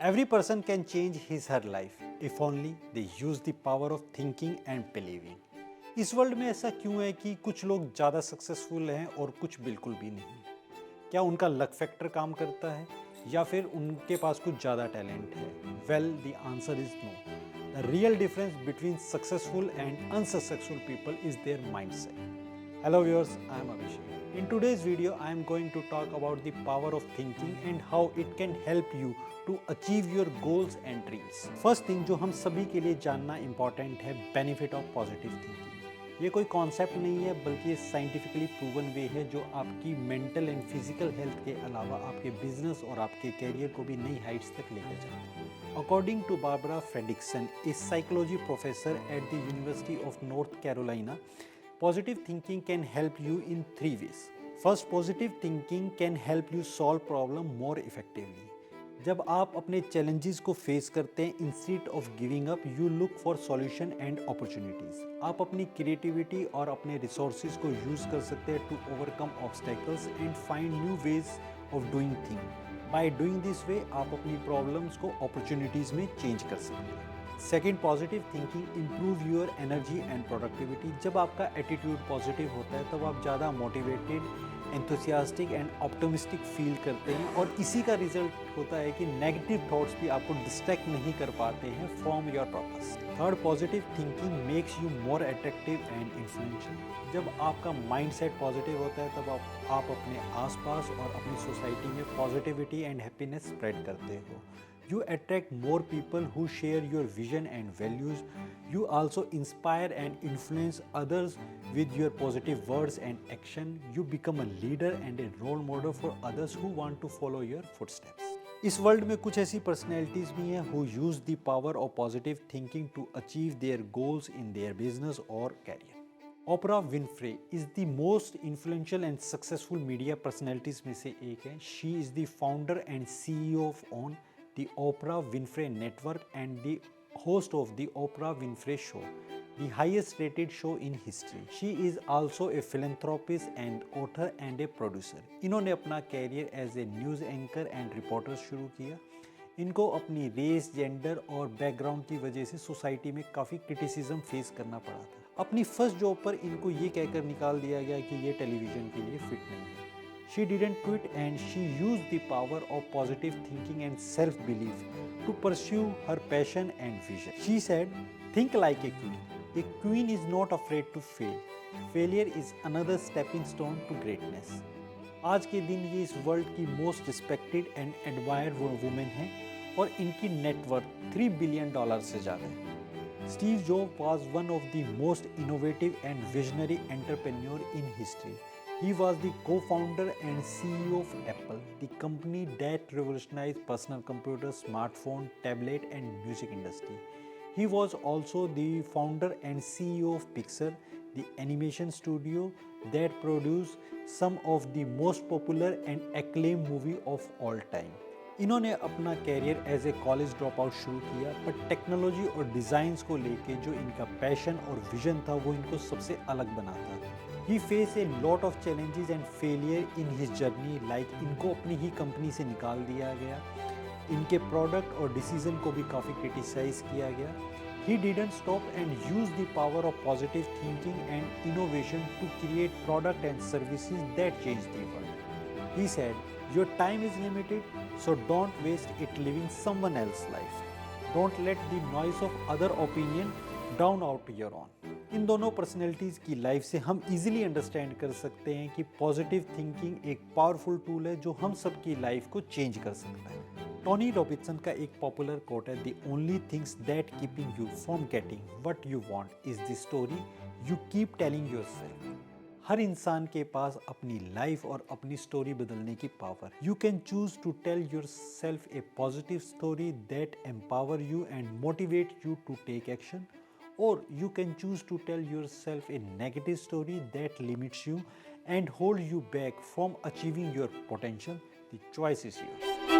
Every person can change his her life if only they use the power of thinking and believing. इस world में ऐसा क्यों है कि कुछ लोग ज़्यादा सक्सेसफुल हैं और कुछ बिल्कुल भी नहीं? क्या उनका लक फैक्टर काम करता है या फिर उनके पास कुछ ज़्यादा टैलेंट है? Well, the answer is no. The real difference between successful and unsuccessful people is their mindset. Hello viewers, I am Abhishek. In today's video, I am going to talk about the power of thinking and how it can help you to achieve your goals and dreams. First thing जो हम सभी के लिए जानना important है, benefit of positive thinking. ये कोई concept नहीं है बल्कि ये साइंटिफिकली प्रूवन वे है जो आपकी मेंटल एंड फिजिकल हेल्थ के अलावा आपके बिजनेस और आपके करियर को भी नई हाइट्स तक लेकर जाता है. According to Barbara Fredrickson, a psychology professor at the University of North Carolina, positive thinking can help you in 3 ways. First, positive thinking can help you solve problem more effectively. जब आप अपने challenges को face करते हैं, instead of giving up, you look for solution and opportunities. आप अपनी creativity और अपने resources को use कर सकते हैं to overcome obstacles and find new ways of doing things. By doing this way, आप अपनी problems को opportunities में change कर सकते हैं. Second, positive thinking improve your energy and productivity. जब आपका एटीट्यूड पॉजिटिव होता है तब आप ज़्यादा motivated, enthusiastic and optimistic feel करते हैं और इसी का रिजल्ट होता है कि नेगेटिव थॉट्स भी आपको डिस्ट्रैक्ट नहीं कर पाते हैं from your purpose. Third, positive thinking makes you more attractive and influential. जब आपका माइंडसेट पॉजिटिव होता है तब आप अपने आसपास और अपनी सोसाइटी में पॉजिटिविटी एंड हैप्पीनेस स्प्रेड करते हो. You attract more people who share your vision and values. You also inspire and influence others with your positive words and action. You become a leader and a role model for others who want to follow your footsteps. इस world में कुछ ऐसी personalities भी हैं who use the power of positive thinking to achieve their goals in their business or career. Oprah Winfrey is the most influential and successful media personalities में से एक है. She is the founder and CEO of OWN, the Oprah Winfrey Network, and the host of the Oprah Winfrey Show, the highest rated show in history. She is also a philanthropist and author and a producer. इन्होंने अपना career as a news anchor and reporter शुरू किया. इनको अपनी race, gender और background की वजह से सोसाइटी में काफ़ी क्रिटिसिज्म फेस करना पड़ा था. अपनी फर्स्ट जॉब पर इनको ये कहकर निकाल दिया गया कि ये टेलीविज़न के लिए फिट नहीं है. She didn't quit and she used the power of positive thinking and self-belief to pursue her passion and vision. She said, "Think like a queen. A queen is not afraid to fail. Failure is another stepping stone to greatness." आज के दिन ये इस world की most respected and admired women हैं और इनकी net worth $3 billion से ज़्यादा है. Steve Jobs was one of the most innovative and visionary entrepreneur in history. He was the co-founder and CEO of Apple, the company that revolutionized personal computers, smartphone, tablet, and music industry. He was also the founder and CEO of Pixar, the animation studio that produced some of the most popular and acclaimed movie of all time. इन्होंने अपना career as a college drop out शुरू किया, पर technology और designs को लेके जो इनका पैशन और विजन था वो इनको सबसे अलग बनाता था. He faced a lot of challenges and failure in his journey, like इनको अपनी ही कंपनी से निकाल दिया गया, इनके प्रोडक्ट और डिसीजन को भी काफ़ी क्रिटिसाइज किया गया. He didn't stop and used the power of positive thinking and innovation to create product and services that change the world. He said, "Your time is limited, so don't waste it living someone else's life. Don't let the noise of other opinion drown out your own." इन दोनों personalities की life से हम easily understand कर सकते हैं कि positive thinking एक powerful tool है जो हम सबकी लाइफ को चेंज कर सकता है. टोनी रॉबिन्सन का एक पॉपुलर कोट है, "the only things that keeping you from getting what you want is the story you keep telling yourself." हर इंसान के पास अपनी लाइफ और अपनी स्टोरी बदलने की power. You can choose to tell yourself a positive story that empower you and motivate you to take action, or you can choose to tell yourself a negative story that limits you and hold you back from achieving your potential. The choice is yours.